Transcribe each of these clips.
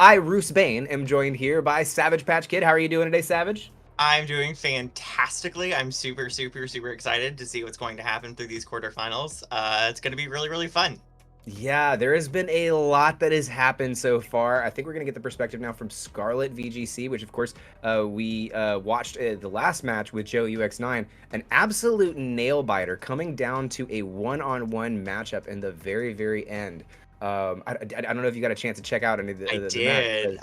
I, Roose Bane, am joined here by Savage Patch Kid. How are you doing today, Savage? I'm doing fantastically. I'm super excited to see what's going to happen through these quarterfinals. It's going to be really fun. Yeah, there has been a lot that has happened so far. I think we're going to get the perspective now from Scarlet VGC, which, of course, we watched the last match with Joe UX9. An absolute nail-biter coming down to a one-on-one matchup in the very end. I don't know if you got a chance to check out any of the match.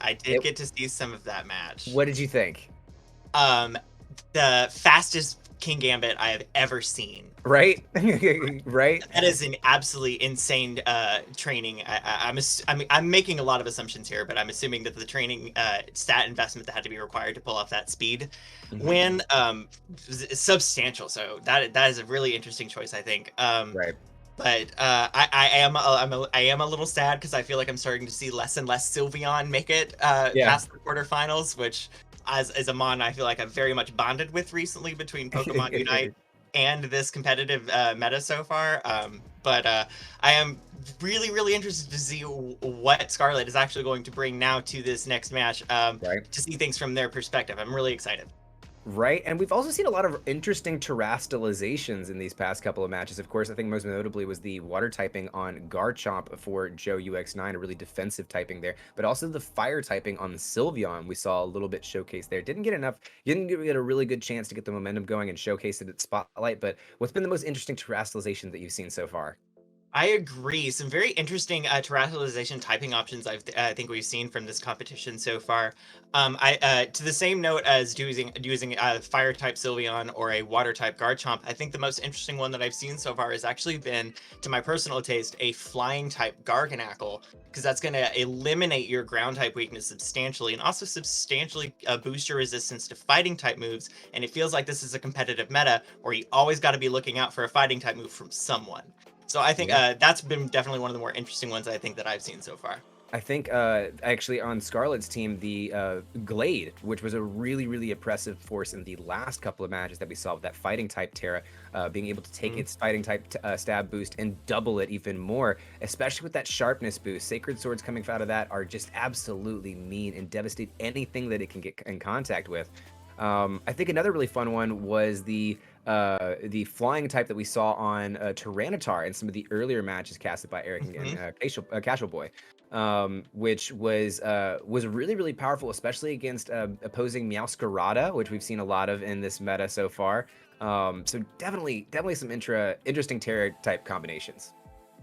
I did get to see some of that match. What did you think? Um, the fastest King Gambit I have ever seen. Right? Right? That is an absolutely insane training. I'm making a lot of assumptions here, but I'm assuming that the training stat investment that had to be required to pull off that speed win is substantial. So that is a really interesting choice, I think. Right. But I am a little sad because I feel like I'm starting to see less and less Sylveon make it past the quarterfinals, which as a Mon I feel like I've very much bonded with recently between Pokemon Unite and this competitive meta so far. But I am really interested to see what Scarlet is actually going to bring now to this next match, to see things from their perspective. I'm really excited. Right, and we've also seen a lot of interesting terrastalizations in these past couple of matches. Of course, I think most notably was the water typing on Garchomp for Joe UX9, a really defensive typing there, but also the fire typing on the Sylveon we saw a little bit showcased there. Didn't get a really good chance to get the momentum going and showcase it at Spotlight, but what's been the most interesting terrastalization that you've seen so far? I agree. Some very interesting terrestrialization typing options I think we've seen from this competition so far. To the same note as using a fire type Sylveon or a water type Garchomp, I think the most interesting one that I've seen so far has actually been, to my personal taste, a flying type Garganacl, because that's going to eliminate your ground type weakness substantially and also substantially boost your resistance to fighting type moves. And it feels like this is a competitive meta where you always got to be looking out for a fighting type move from someone. So I think that's been definitely one of the more interesting ones I think that I've seen so far. I think actually on Scarlet's team, the Glade, which was a really oppressive force in the last couple of matches that we saw with that fighting type Terra, being able to take its fighting type stab boost and double it even more, especially with that sharpness boost. Sacred Swords coming out of that are just absolutely mean and devastate anything that it can get in contact with. I think another really fun one was the flying type that we saw on Tyranitar in some of the earlier matches casted by Eric and Casual Boy, which was really powerful, especially against opposing Meowscarada, which we've seen a lot of in this meta so far. So definitely some interesting Terra type combinations.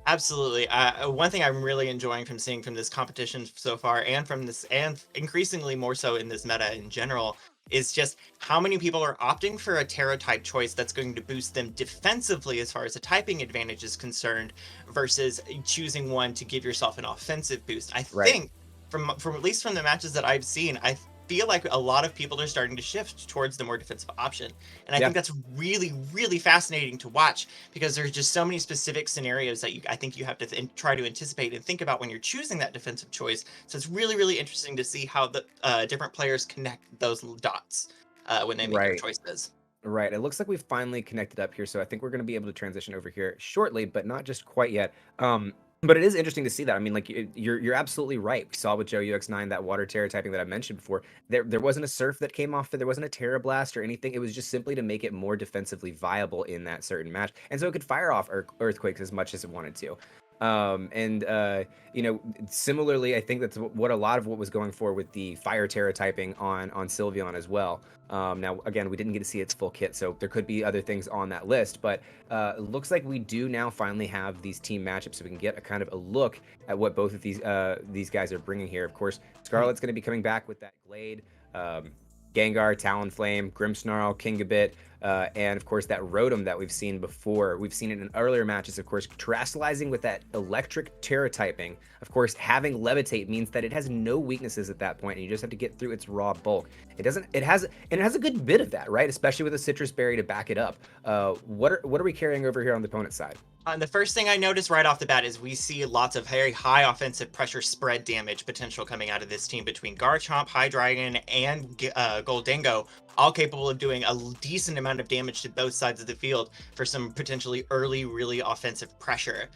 Absolutely. One thing I'm really enjoying from seeing from this competition so far, and from this, and increasingly more so in this meta in general, is just how many people are opting for a Terra type choice that's going to boost them defensively as far as a typing advantage is concerned, versus choosing one to give yourself an offensive boost. I think from at least from the matches that I've seen, I feel like a lot of people are starting to shift towards the more defensive option. And I think that's really fascinating to watch, because there's just so many specific scenarios that I think you have to try to anticipate and think about when you're choosing that defensive choice. So it's really interesting to see how the different players connect those dots when they make their choices. Right. It looks like we've finally connected up here, so I think we're going to be able to transition over here shortly, but not just quite yet. But it is interesting to see that. I mean, like, you're absolutely right. We saw with Joe UX9 that water Terra typing that I mentioned before. There wasn't a Surf that came off it. There wasn't a Terra Blast or anything. It was just simply to make it more defensively viable in that certain match, and so it could fire off Earthquakes as much as it wanted to. You know, similarly, I think that's what a lot of what was going for with the fire Terra typing on Sylveon as well. Now, again, we didn't get to see its full kit, so there could be other things on that list, but it looks like we do now finally have these team matchups, so we can get a kind of a look at what both of these guys are bringing here. Of course, Scarlet's going to be coming back with that Glade, Gengar, Talonflame, Grimmsnarl, Kingambit, and of course that Rotom that we've seen before. We've seen it in earlier matches, of course, terrestrializing with that electric Terra typing. Of course, having Levitate means that it has no weaknesses at that point, and you just have to get through its raw bulk. It has a good bit of that, right? Especially with a Citrus Berry to back it up. What are we carrying over here on the opponent's side? The first thing I noticed right off the bat is we see lots of very high offensive pressure spread damage potential coming out of this team between Garchomp, Hydreigon, and Goldingo all capable of doing a decent amount of damage to both sides of the field for some potentially early, really offensive pressure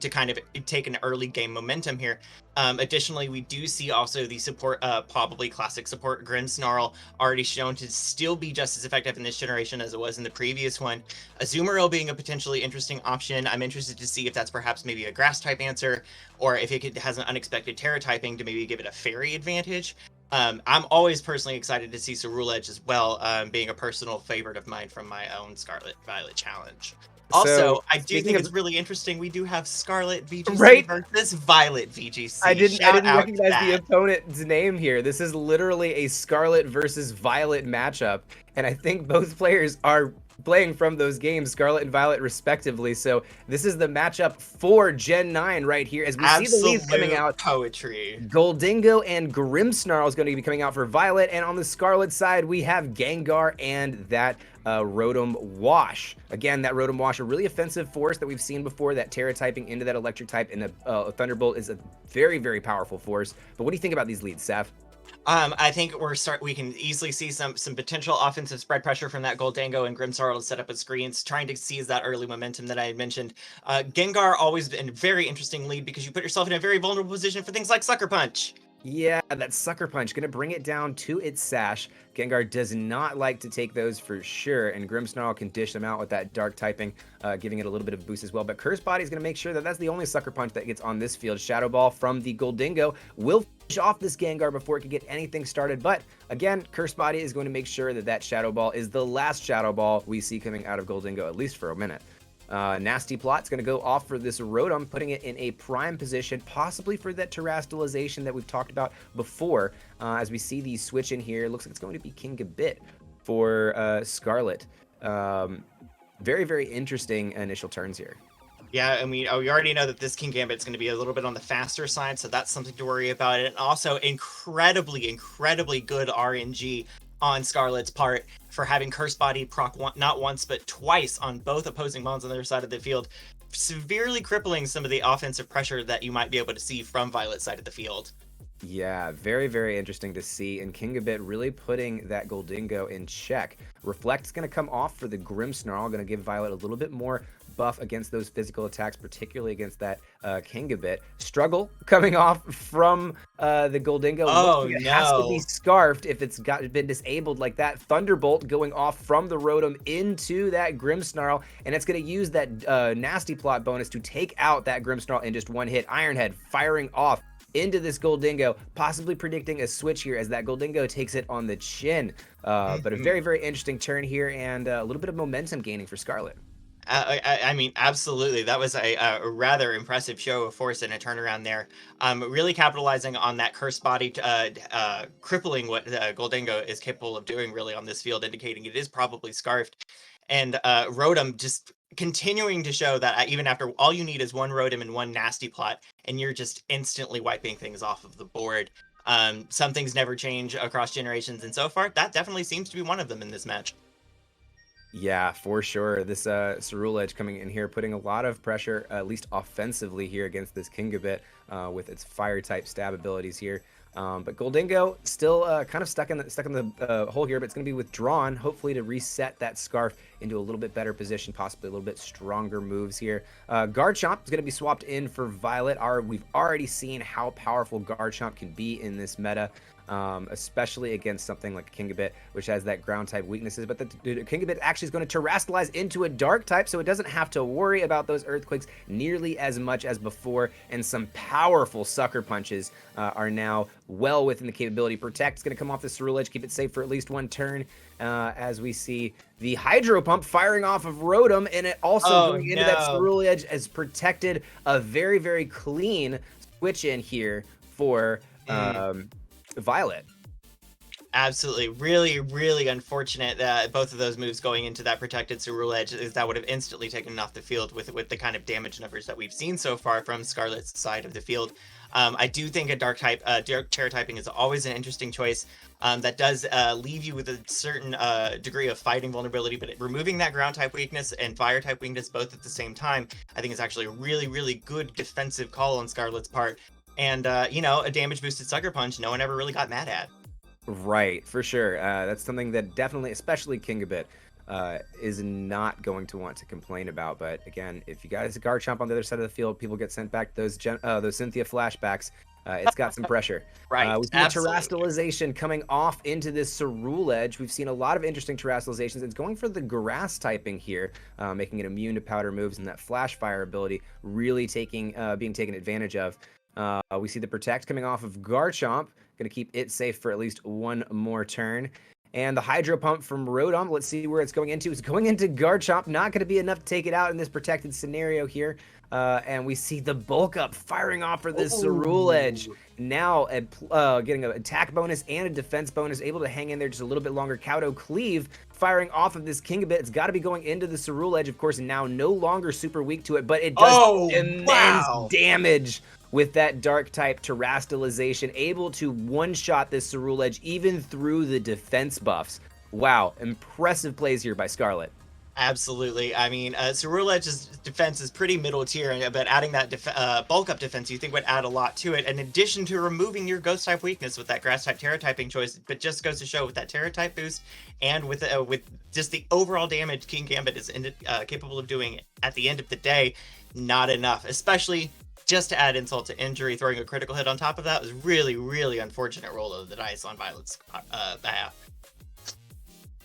to kind of take an early game momentum here. Additionally, we do see also the support, probably classic support Grimmsnarl, already shown to still be just as effective in this generation as it was in the previous one. Azumarill being a potentially interesting option. I'm interested to see if that's perhaps maybe a grass type answer, or if it has an unexpected Terra typing to maybe give it a fairy advantage. I'm always personally excited to see Ceruledge as well, being a personal favorite of mine from my own Scarlet Violet challenge. Also, So I do speaking think of it's really interesting. We do have Scarlet VGC right, versus Violet VGC. I Shout didn't out to recognize the that. opponent's name here. This is literally a Scarlet versus Violet matchup, and I think both players are playing from those games, Scarlet and Violet respectively. So this is the matchup for Gen 9 right here. As we see the leads coming Absolute out, poetry. Goldingo and Grimmsnarl is going to be coming out for Violet, and on the Scarlet side, we have Gengar and that Rotom Wash. Again, that Rotom Wash, a really offensive force that we've seen before, that Terra typing into that Electric type, and a Thunderbolt is a very, very powerful force. But what do you think about these leads, Saf? I think we can easily see some potential offensive spread pressure from that Goldango and Grimmsnarl to set up a screens, trying to seize that early momentum that I had mentioned. Gengar always been a very interesting lead because you put yourself in a very vulnerable position for things like Sucker Punch. Yeah, that Sucker Punch, going to bring it down to its sash. Gengar does not like to take those for sure, and Grimmsnarl can dish them out with that Dark typing, giving it a little bit of boost as well. But Curse Body is going to make sure that that's the only Sucker Punch that gets on this field. Shadow Ball from the Goldingo will finish off this Gengar before it can get anything started. But again, Curse Body is going to make sure that that Shadow Ball is the last Shadow Ball we see coming out of Goldingo, at least for a minute. Nasty Plot's going to go off for this Rotom, putting it in a prime position, possibly for that terastallization that we've talked about before. As we see the switch in here, it looks like it's going to be Kingambit for Scarlet. Very, very interesting initial turns here. Yeah, and we already know that this Kingambit's going to be a little bit on the faster side, so that's something to worry about. And also incredibly, incredibly good RNG on Scarlet's part for having Curse Body proc not once but twice on both opposing mons on the other side of the field, severely crippling some of the offensive pressure that you might be able to see from Violet's side of the field. Yeah, very, very interesting to see, and Kingambit really putting that Goldingo in check. Reflect's going to come off for the Grimmsnarl, going to give Violet a little bit more buff against those physical attacks, particularly against that Kingambit. Struggle coming off from the Goldingo. Oh, it has to be no. scarfed if it's been disabled like that. Thunderbolt going off from the Rotom into that Grimmsnarl, and it's going to use that Nasty Plot bonus to take out that Grimmsnarl in just one hit. Iron Head firing off into this Goldingo, possibly predicting a switch here as that Goldingo takes it on the chin. But a very, very interesting turn here, and a little bit of momentum gaining for Scarlet. I mean, absolutely. That was a rather impressive show of force and a turnaround there. Really capitalizing on that Curse Body, crippling what Goldingo is capable of doing really on this field, indicating it is probably scarfed. And Rotom just continuing to show that even after all you need is one Rotom and one Nasty Plot, and you're just instantly wiping things off of the board. Some things never change across generations, and so far, that definitely seems to be one of them in this match. Yeah, for sure. This Ceruledge coming in here, putting a lot of pressure, at least offensively here against this Kingambit with its fire-type stab abilities here. But Goldingo still kind of stuck in the hole here, but it's going to be withdrawn, hopefully to reset that Scarf into a little bit better position, possibly a little bit stronger moves here. Garchomp is going to be swapped in for Violet. We've already seen how powerful Garchomp can be in this meta. Especially against something like Kingambit, which has that ground type weaknesses. But the Kingambit actually is going to terastallize into a dark type, so it doesn't have to worry about those earthquakes nearly as much as before. And some powerful sucker punches are now well within the capability. Protect is going to come off the Ceruledge, keep it safe for at least one turn. As we see the Hydro Pump firing off of Rotom, and it also going into that Ceruledge as protected. A very, very clean switch in here for Violet. Absolutely. Really, really unfortunate that both of those moves going into that protected Ceruledge, is that would have instantly taken it off the field with the kind of damage numbers that we've seen so far from Scarlet's side of the field. I do think a dark Terra typing is always an interesting choice. That does leave you with a certain degree of fighting vulnerability, but removing that ground type weakness and fire type weakness both at the same time, I think is actually a really, really good defensive call on Scarlet's part. And, a damage boosted Sucker Punch no one ever really got mad at. Right, for sure. That's something that definitely, especially Kingabit, is not going to want to complain about. But again, if you guys Garchomp on the other side of the field, people get sent back those Cynthia flashbacks. It's got some pressure. Right, We see the absolutely. Terastallization coming off into this Ceruledge. We've seen a lot of interesting Terastallizations. It's going for the grass typing here, making it immune to powder moves, and that Flash Fire ability really being taken advantage of. We see the Protect coming off of Garchomp. Going to keep it safe for at least one more turn. And the Hydro Pump from Rotom, let's see where it's going into. It's going into Garchomp. Not going to be enough to take it out in this protected scenario here. And we see the Bulk Up firing off for this Ceruledge. Now getting an attack bonus and a defense bonus, able to hang in there just a little bit longer. Kowdo Cleave firing off of this Kingabit. It's got to be going into the Ceruledge, of course, and now no longer super weak to it, but it does immense damage with that dark type Terastallization, able to one-shot this Ceruledge even through the defense buffs. Wow, impressive plays here by Scarlet. Absolutely. I mean, Ceruledge's defense is pretty middle tier, but adding that bulk up defense you think would add a lot to it, in addition to removing your ghost type weakness with that grass type Terra typing choice. But just goes to show with that Terra type boost and with just the overall damage King Gambit is capable of doing at the end of the day, not enough, especially just to add insult to injury. Throwing a critical hit on top of that was really, really unfortunate roll of the dice on Violet's behalf.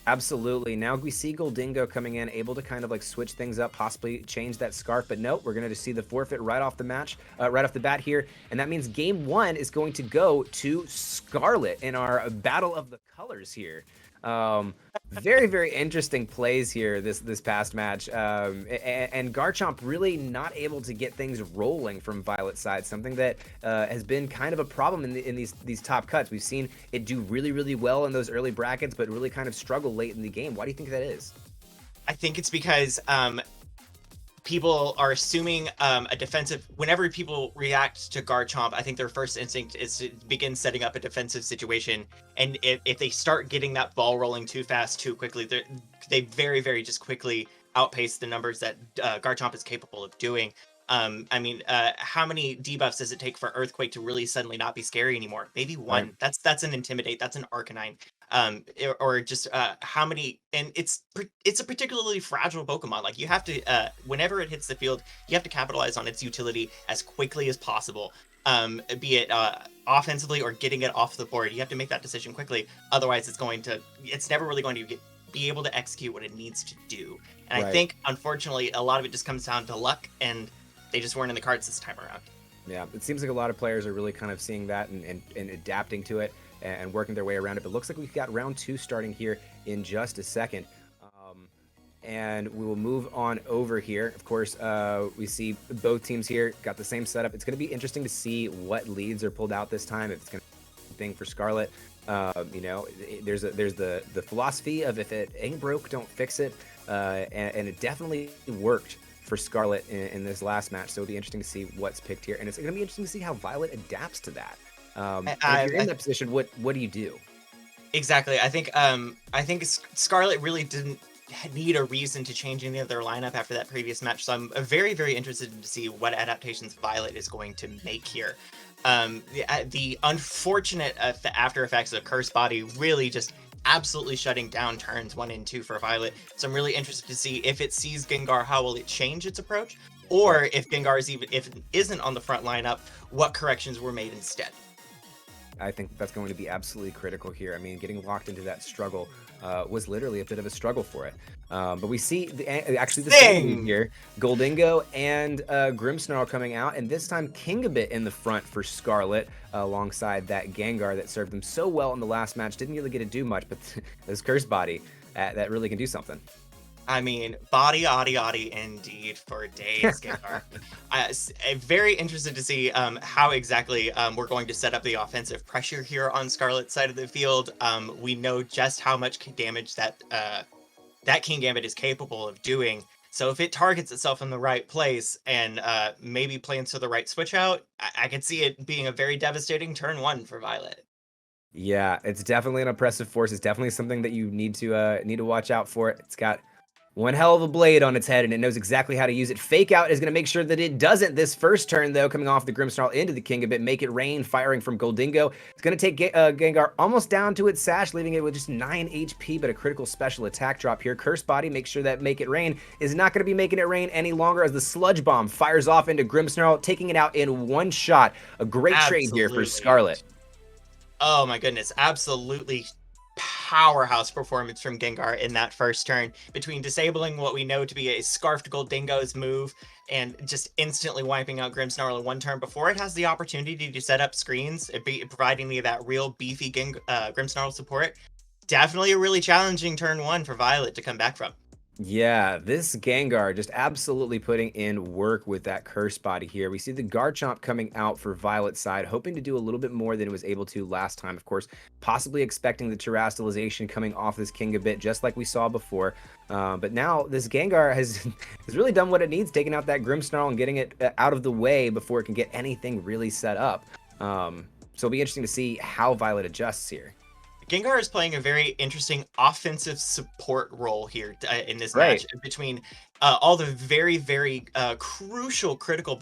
Absolutely. Now we see Goldingo coming in, able to kind of like switch things up, possibly change that scarf. But no, we're going to see the forfeit right off the right off the bat here. And that means game one is going to go to Scarlet in our Battle of the Colors here. Very, very interesting plays here this past match. And Garchomp really not able to get things rolling from Violet's side, something that has been kind of a problem in these top cuts. We've seen it do really, really well in those early brackets, but really kind of struggle late in the game. Why do you think that is? I think it's because people are assuming a defensive. Whenever people react to Garchomp, I think their first instinct is to begin setting up a defensive situation. And if they start getting that ball rolling too fast, too quickly, they very, very just quickly outpace the numbers that Garchomp is capable of doing. I mean, how many debuffs does it take for Earthquake to really suddenly not be scary anymore? Maybe one. Right. That's an Intimidate. That's an Arcanine. Or just how many, and it's a particularly fragile Pokemon. Like, you have to whenever it hits the field, you have to capitalize on its utility as quickly as possible, be it offensively or getting it off the board. You have to make that decision quickly, otherwise it's never really going to be able to execute what it needs to do. And Right. I think, unfortunately, a lot of it just comes down to luck, and they just weren't in the cards this time around. Yeah, it seems like a lot of players are really kind of seeing that and adapting to it and working their way around it. But it looks like we've got round two starting here in just a second. And we will move on over here. Of course, we see both teams here got the same setup. It's going to be interesting to see what leads are pulled out this time. If it's going to be a thing for Scarlet. You know, there's the philosophy of if it ain't broke, don't fix it. And it definitely worked for Scarlet in this last match. So it'll be interesting to see what's picked here. And it's going to be interesting to see how Violet adapts to that. If you're in that position, what do you do? Exactly. I think Scarlet really didn't need a reason to change any of their lineup after that previous match. So I'm very, very interested to see what adaptations Violet is going to make here. The unfortunate after effects of Curse Body really just absolutely shutting down turns 1 and 2 for Violet. So I'm really interested to see if it sees Gengar, how will it change its approach? Or if Gengar if it isn't on the front lineup, what corrections were made instead? I think that's going to be absolutely critical here. I mean, getting locked into that struggle was literally a bit of a struggle for it. But we see actually the same here. Goldingo and Grimmsnarl coming out, and this time Kingabit in the front for Scarlet alongside that Gengar that served them so well in the last match. Didn't really get to do much, but this Curse Body that really can do something. I mean, body, indeed, for days, Gengar. I'm very interested to see how exactly we're going to set up the offensive pressure here on Scarlet's side of the field. We know just how much damage that King Gambit is capable of doing. So if it targets itself in the right place and maybe plans to the right switch out, I could see it being a very devastating turn 1 for Violet. Yeah, it's definitely an oppressive force. It's definitely something that you need to watch out for. It's got one hell of a blade on its head, and it knows exactly how to use it. Fake Out is going to make sure that it doesn't this first turn, though, coming off the Grimmsnarl into the Kingambit. Make It Rain, firing from Goldingo. It's going to take Gengar almost down to its sash, leaving it with just 9 HP, but a critical special attack drop here. Curse Body makes sure that Make It Rain is not going to be making it rain any longer as the Sludge Bomb fires off into Grimmsnarl, taking it out in one shot. A great trade here for Scarlet. Oh my goodness, absolutely powerhouse performance from Gengar in that first turn, between disabling what we know to be a Scarfed Goldingo's move and just instantly wiping out Grimmsnarl in one turn before it has the opportunity to set up screens, providing me that real beefy Grimmsnarl support. Definitely a really challenging turn one for Violet to come back from. Yeah, this Gengar just absolutely putting in work with that Curse Body here. We see the Garchomp coming out for Violet's side, hoping to do a little bit more than it was able to last time. Of course, possibly expecting the Terastallization coming off this Kingambit, just like we saw before. But now this Gengar has really done what it needs, taking out that Grimmsnarl and getting it out of the way before it can get anything really set up. So it'll be interesting to see how Violet adjusts here. Gengar is playing a very interesting offensive support role here in this match, between all the very, very crucial, critical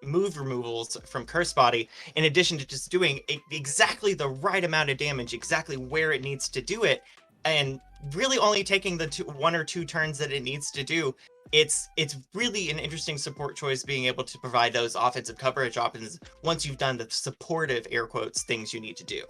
move removals from Curse Body, in addition to just doing exactly the right amount of damage, exactly where it needs to do it, and really only taking the 1 or 2 turns that it needs to do. It's really an interesting support choice, being able to provide those offensive coverage options once you've done the supportive, air quotes, things you need to do.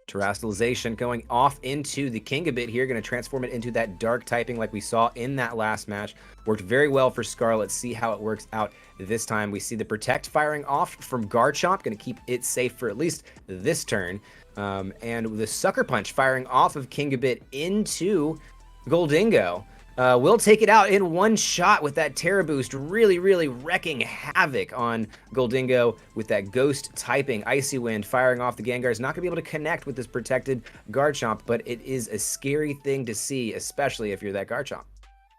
Terastallization going off into the Kingambit here, going to transform it into that dark typing like we saw in that last match. Worked very well for Scarlet. See how it works out this time. We see the Protect firing off from Garchomp, going to keep it safe for at least this turn. And the Sucker Punch firing off of Kingambit into Goldingo. Will take it out in one shot with that Terra Boost, really, really wrecking havoc on Goldingo with that Ghost typing. Icy Wind firing off the Gengar is not going to be able to connect with this protected Garchomp, but it is a scary thing to see, especially if you're that Garchomp.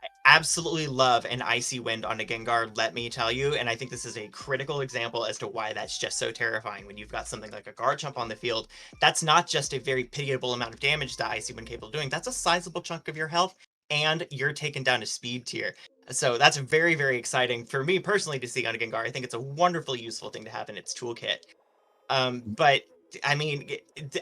I absolutely love an Icy Wind on a Gengar, let me tell you, and I think this is a critical example as to why that's just so terrifying. When you've got something like a Garchomp on the field, that's not just a very pitiable amount of damage that Icy Wind capable of doing, that's a sizable chunk of your health, and you're taken down to speed tier. So that's very, very exciting for me personally to see on a Gengar. I think it's a wonderfully useful thing to have in its toolkit. But I mean,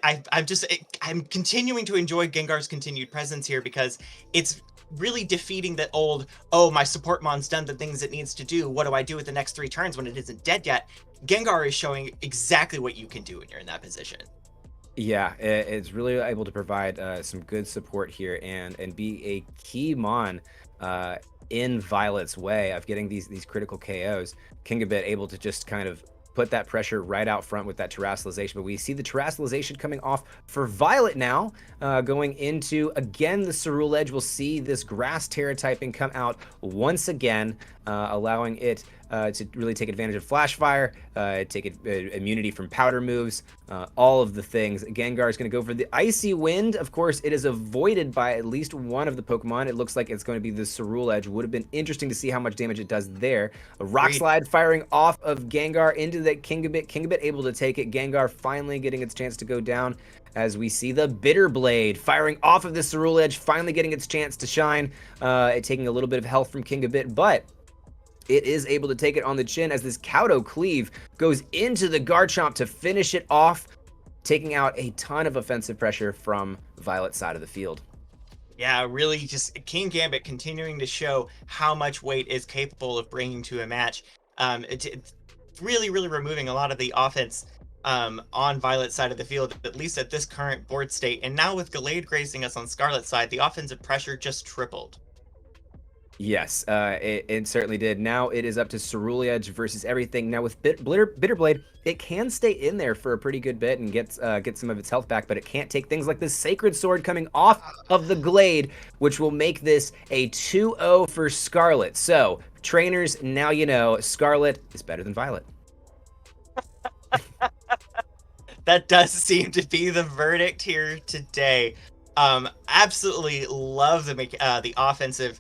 I'm continuing to enjoy Gengar's continued presence here, because it's really defeating that old, oh, my support mon's done the things it needs to do, what do I do with the next 3 turns when it isn't dead yet? Gengar is showing exactly what you can do when you're in that position. Yeah, it's really able to provide some good support here and be a key mon in Violet's way of getting these critical KOs. Kingambit able to just kind of put that pressure right out front with that Terastallization. But we see the Terastallization coming off for Violet now, going into, again, the Cerule Edge. We'll see this Grass Terra typing come out once again, allowing it to really take advantage of Flash Fire, take immunity from powder moves, all of the things. Gengar is going to go for the Icy Wind. Of course, it is avoided by at least one of the Pokemon. It looks like it's going to be the Cerule Edge. Would have been interesting to see how much damage it does there. A Rock Slide firing off of Gengar into that Kingambit. Kingambit able to take it. Gengar finally getting its chance to go down, as we see the Bitter Blade firing off of the Cerule Edge, finally getting its chance to shine, taking a little bit of health from Kingambit, but it is able to take it on the chin as this Kauto Cleave goes into the Garchomp to finish it off, taking out a ton of offensive pressure from Violet's side of the field. Yeah, really just Kingambit continuing to show how much weight is capable of bringing to a match. It's really, really removing a lot of the offense on Violet's side of the field, at least at this current board state. And now with Gallade gracing us on Scarlet's side, the offensive pressure just tripled. Yes, it certainly did. Now it is up to Cerule Edge versus everything. Now with Bitter Blade, it can stay in there for a pretty good bit and get some of its health back, but it can't take things like this Sacred Sword coming off of the Glade, which will make this a 2-0 for Scarlet. So, trainers, now you know Scarlet is better than Violet. That does seem to be the verdict here today. Absolutely love the offensive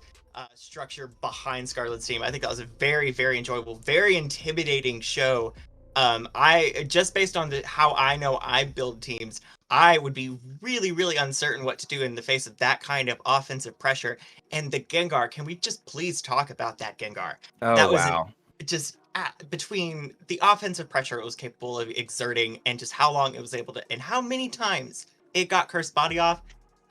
structure behind Scarlet's team. I think that was a very, very enjoyable, very intimidating show. I just based on how I know I build teams, I would be really, really uncertain what to do in the face of that kind of offensive pressure. And the Gengar, can we just please talk about that Gengar? Oh, That was an wow. just between the offensive pressure it was capable of exerting and just how long it was able to, and how many times it got Cursed Body off,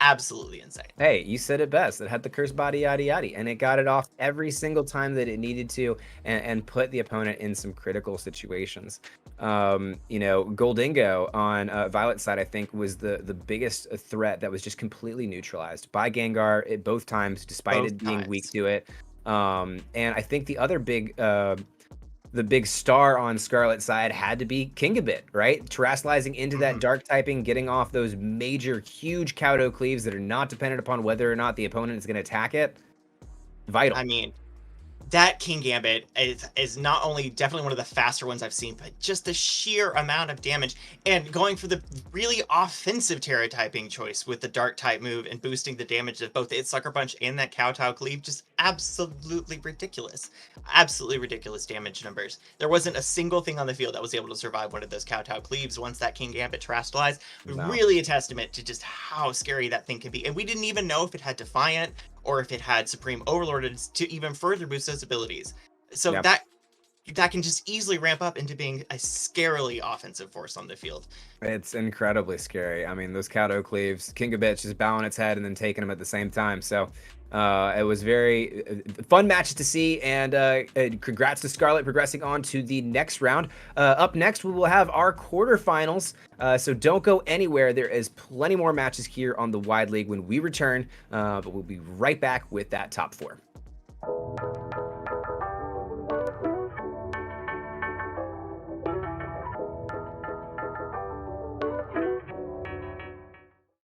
absolutely insane. Hey, you said it best. It had the curse body yada yada, and it got it off every single time that it needed to, and put the opponent in some critical situations. You know, Goldingo on Violet's side, I think, was the biggest threat that was just completely neutralized by Gengar at both times, despite Both it being weak times. to it. And I think the other big the big star on Scarlet's side had to be Kingabit, right? Terastallizing into that Mhm. dark typing, getting off those major, huge Cowdo cleaves that are not dependent upon whether or not the opponent is going to attack it. I Vital. mean, that King Gambit is not only definitely one of the faster ones I've seen, but just the sheer amount of damage and going for the really offensive Terra typing choice with the Dark type move and boosting the damage of both its Sucker Punch and that Kowtow Cleave, just absolutely ridiculous. Absolutely ridiculous damage numbers. There wasn't a single thing on the field that was able to survive one of those Kowtow Cleaves once that King Gambit terastallized. No. Really a testament to just how scary that thing can be. And we didn't even know if it had Defiant or if it had Supreme Overlord to even further boost those abilities. So Yeah. that can just easily ramp up into being a scarily offensive force on the field. It's incredibly scary. I mean, those Cowdo cleaves, Kingabit just bowing its head and then taking them at the same time. So it was very fun matches to see. And congrats to Scarlet progressing on to the next round. Up next, we will have our quarterfinals. So don't go anywhere. There is plenty more matches here on the Wide League when we return. But we'll be right back with that top four.